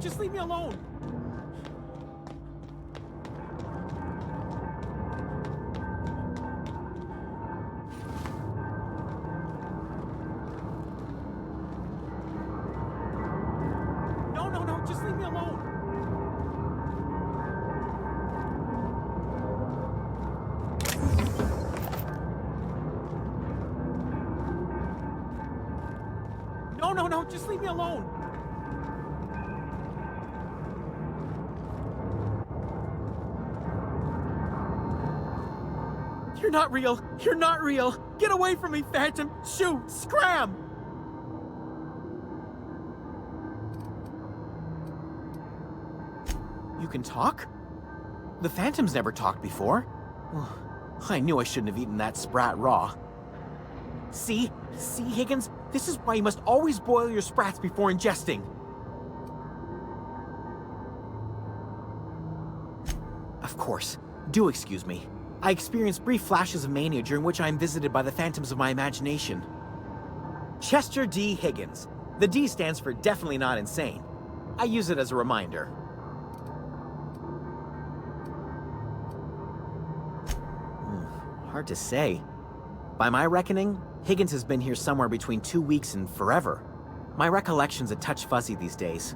just leave me alone! No, just leave me alone! No, just leave me alone! You're not real! You're not real! Get away from me, Phantom! Shoot! Scram! You can talk? The Phantom's never talked before. I knew I shouldn't have eaten that sprat raw. See, Higgins? This is why you must always boil your sprats before ingesting. Of course. Do excuse me. I experience brief flashes of mania during which I am visited by the phantoms of my imagination. Chester D. Higgins. The D stands for definitely not insane. I use it as a reminder. Hard to say. By my reckoning, Higgins has been here somewhere between 2 weeks and forever. My recollection's a touch fuzzy these days.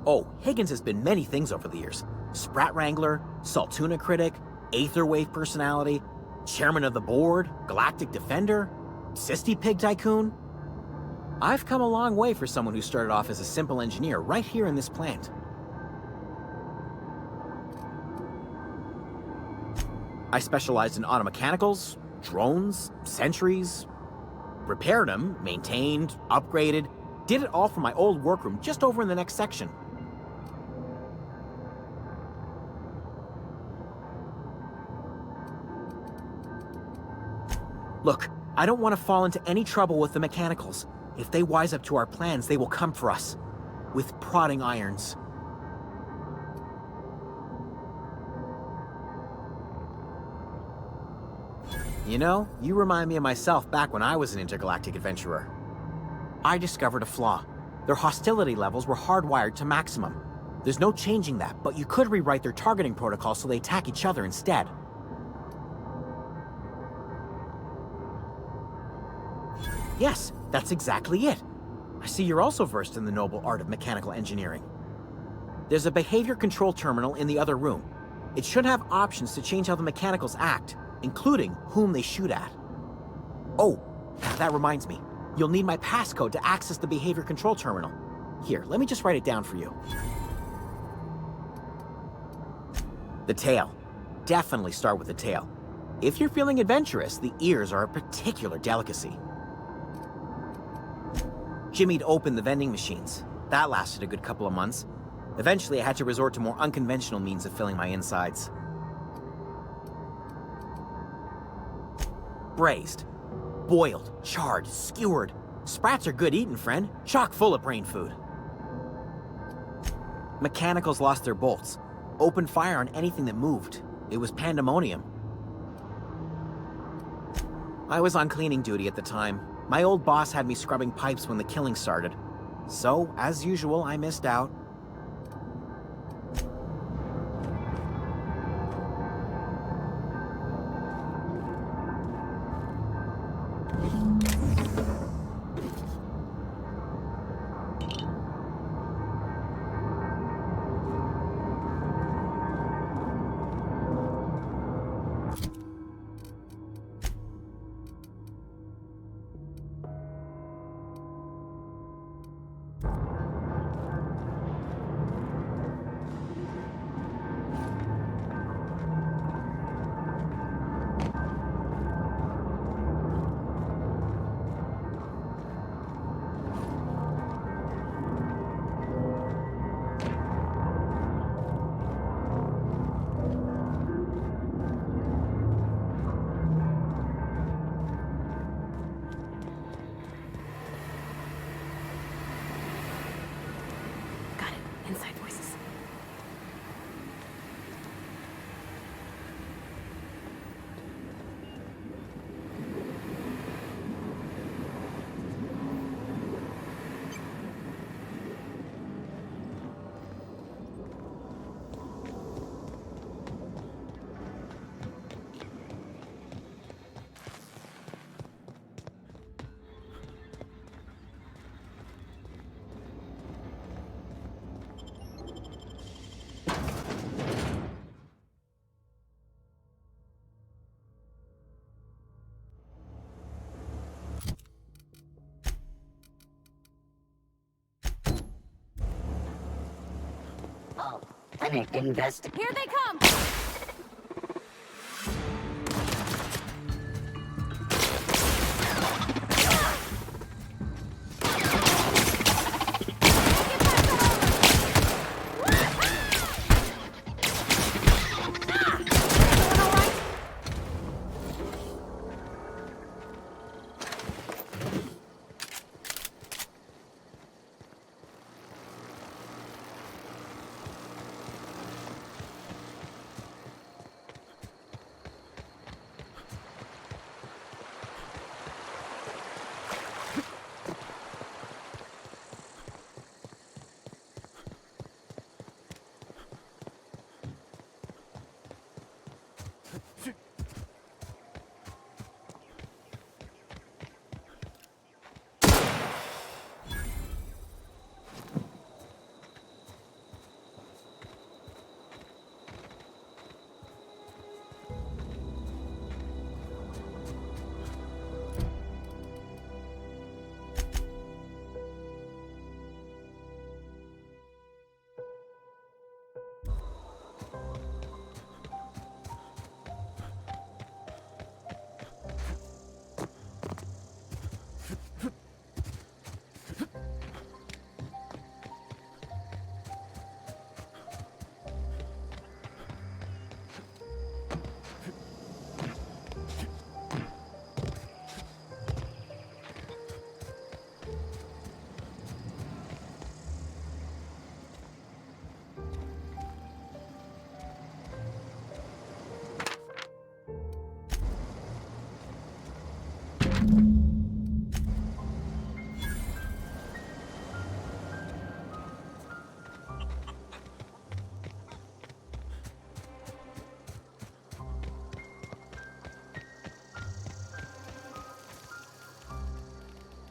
Oh, Higgins has been many things over the years. Sprat Wrangler, Saltuna Critic, Aetherwave Personality, Chairman of the Board, Galactic Defender, Sisty Pig Tycoon. I've come a long way for someone who started off as a simple engineer right here in this plant. I specialized in automechanicals, drones, sentries, repaired them, maintained, upgraded, did it all from my old workroom just over in the next section. Look, I don't want to fall into any trouble with the mechanicals. If they wise up to our plans, they will come for us. With prodding irons. You know, you remind me of myself back when I was an intergalactic adventurer. I discovered a flaw. Their hostility levels were hardwired to maximum. There's no changing that, but you could rewrite their targeting protocol so they attack each other instead. Yes, that's exactly it. I see you're also versed in the noble art of mechanical engineering. There's a behavior control terminal in the other room. It should have options to change how the mechanicals act, including whom they shoot at. Oh, that reminds me. You'll need my passcode to access the behavior control terminal. Here, let me just write it down for you. The tail. Definitely start with the tail. If you're feeling adventurous, the ears are a particular delicacy. Jimmy'd opened the vending machines. That lasted a good couple of months. Eventually, I had to resort to more unconventional means of filling my insides. Braised. Boiled, charred, skewered. Sprats are good eating, friend. Chock full of brain food. Mechanicals lost their bolts. Opened fire on anything that moved. It was pandemonium. I was on cleaning duty at the time. My old boss had me scrubbing pipes when the killing started. So, as usual, I missed out. infinite investigation. Here they come!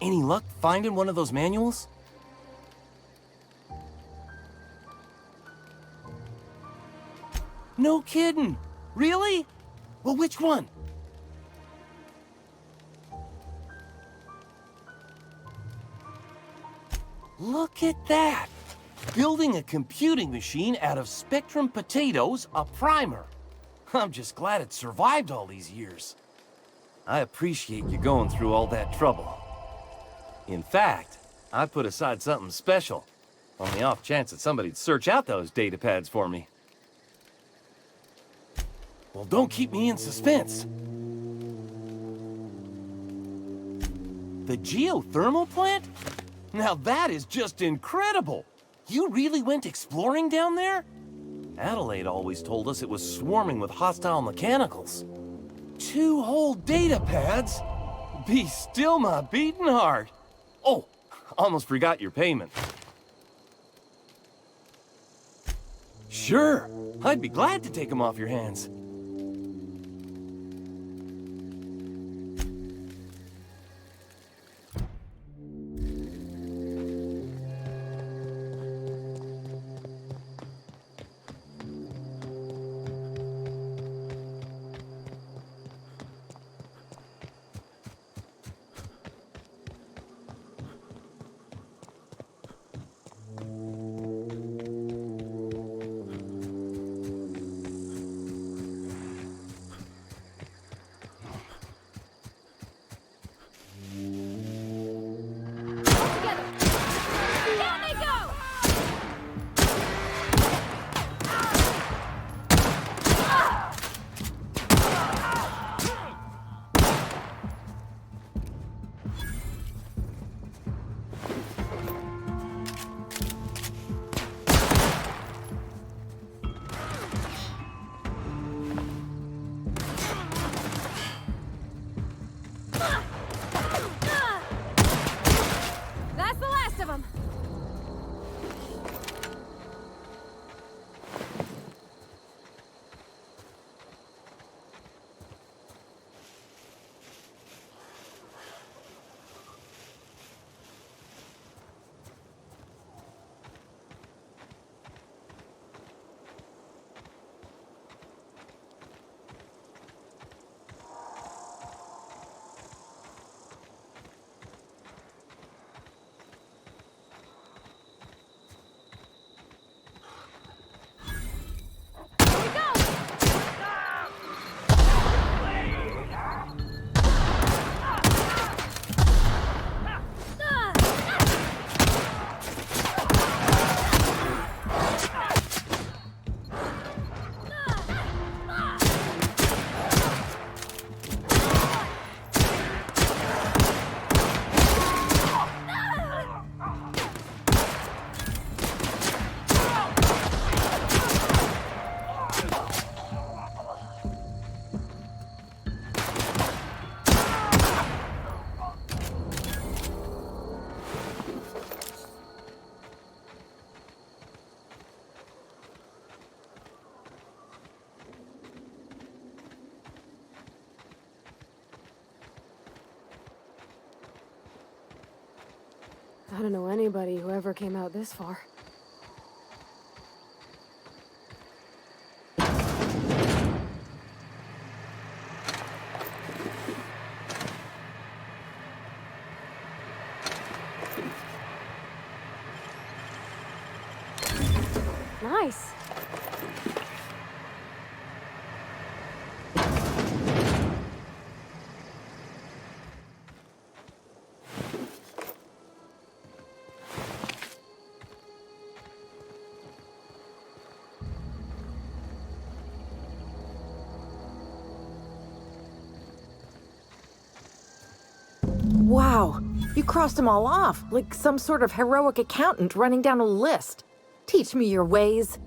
Any luck finding one of those manuals? No kidding! Really? Well, which one? Look at that! Building a computing machine out of Spectrum potatoes, a primer. I'm just glad it survived all these years. I appreciate you going through all that trouble. In fact, I put aside something special, on the off chance that somebody'd search out those data pads for me. Well, don't keep me in suspense. The geothermal plant? Now that is just incredible! You really went exploring down there? Adelaide always told us it was swarming with hostile mechanicals. 2 whole data pads? Be still my beating heart. Oh, almost forgot your payment. Sure, I'd be glad to take them off your hands. I don't know anybody who ever came out this far. Nice. Wow, you crossed them all off, like some sort of heroic accountant running down a list. Teach me your ways.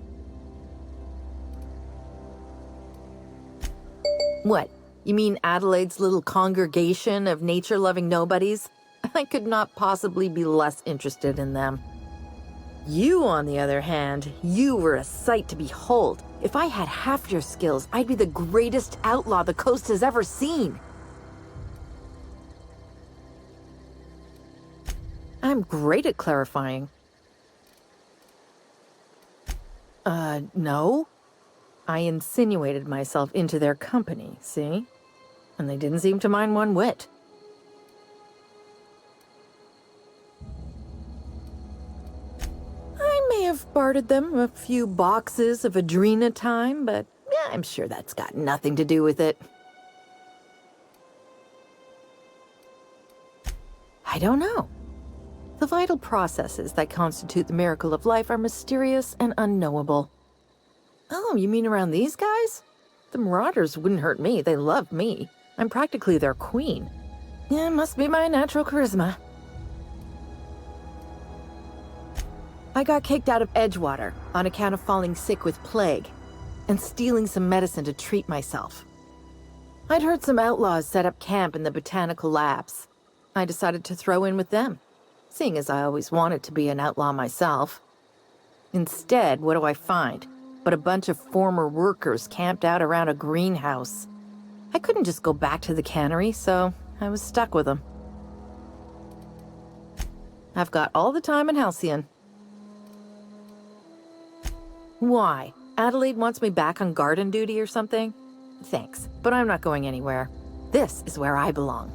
What? You mean Adelaide's little congregation of nature-loving nobodies? I could not possibly be less interested in them. You, on the other hand, you were a sight to behold. If I had half your skills, I'd be the greatest outlaw the coast has ever seen. I'm great at clarifying. No. I insinuated myself into their company, see? And they didn't seem to mind one whit. I may have bartered them a few boxes of Adrena time, but yeah, I'm sure that's got nothing to do with it. I don't know. The vital processes that constitute the miracle of life are mysterious and unknowable. Oh, you mean around these guys? The Marauders wouldn't hurt me. They love me. I'm practically their queen. Yeah, must be my natural charisma. I got kicked out of Edgewater on account of falling sick with plague and stealing some medicine to treat myself. I'd heard some outlaws set up camp in the botanical labs. I decided to throw in with them, seeing as I always wanted to be an outlaw myself. Instead, what do I find but a bunch of former workers camped out around a greenhouse? I couldn't just go back to the cannery, so I was stuck with them. I've got all the time in Halcyon. Why? Adelaide wants me back on garden duty or something? Thanks, but I'm not going anywhere. This is where I belong.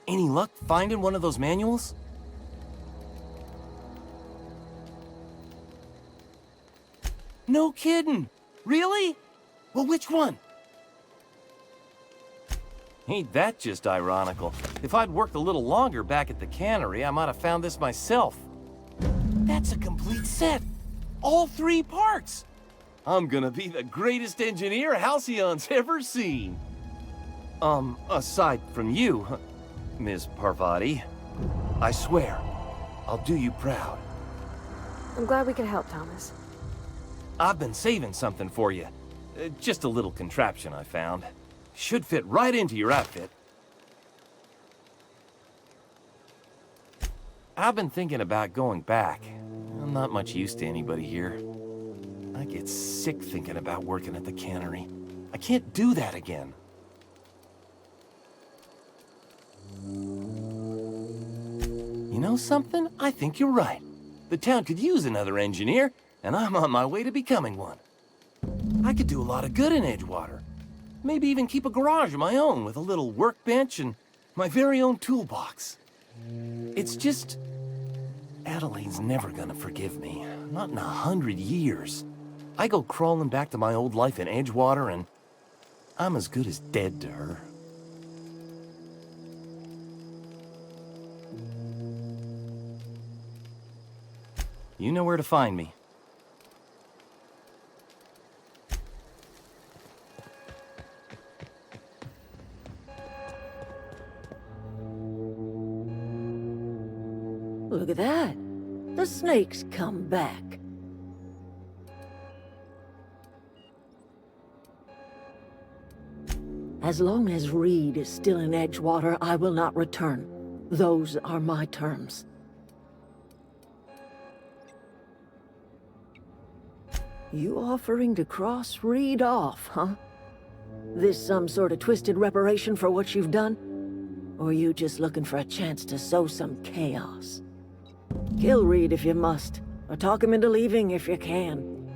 Any luck finding one of those manuals? No kidding! Really? Well, which one? Ain't that just ironical? If I'd worked a little longer back at the cannery, I might have found this myself. That's a complete set! All 3 parts! I'm gonna be the greatest engineer Halcyon's ever seen. Aside from you, Miss Parvati, I swear, I'll do you proud. I'm glad we could help, Thomas. I've been saving something for you. Just a little contraption I found. Should fit right into your outfit. I've been thinking about going back. I'm not much use to anybody here. I get sick thinking about working at the cannery. I can't do that again. You know something? I think you're right. The town could use another engineer, and I'm on my way to becoming one. I could do a lot of good in Edgewater. Maybe even keep a garage of my own with a little workbench and my very own toolbox. It's just... Adelaide's never gonna forgive me. Not in 100 years. I go crawling back to my old life in Edgewater and I'm as good as dead to her. You know where to find me. Look at that. The snake's come back. As long as Reed is still in Edgewater, I will not return. Those are my terms. You offering to cross Reed off, huh? This some sort of twisted reparation for what you've done? Or you just looking for a chance to sow some chaos? Kill Reed if you must, or talk him into leaving if you can.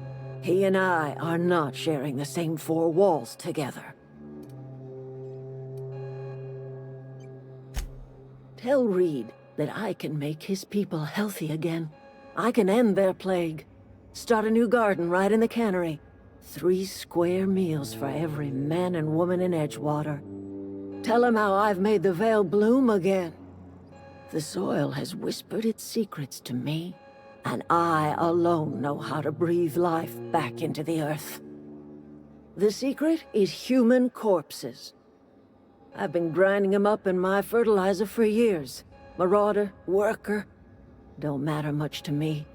He and I are not sharing the same 4 walls together. Tell Reed that I can make his people healthy again. I can end their plague. Start a new garden right in the cannery. 3 square meals for every man and woman in Edgewater. Tell him how I've made the Vale bloom again. The soil has whispered its secrets to me, and I alone know how to breathe life back into the earth. The secret is human corpses. I've been grinding them up in my fertilizer for years. Marauder, worker, don't matter much to me.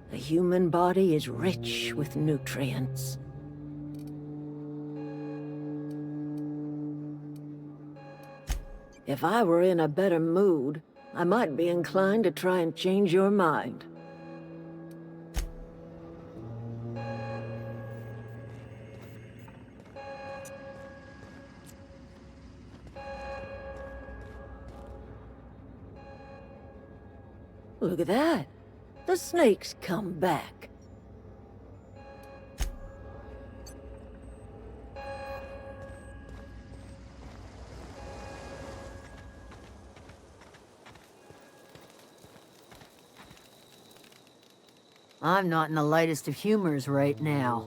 The human body is rich with nutrients. If I were in a better mood, I might be inclined to try and change your mind. Look at that. The snake's come back. I'm not in the lightest of humors right now.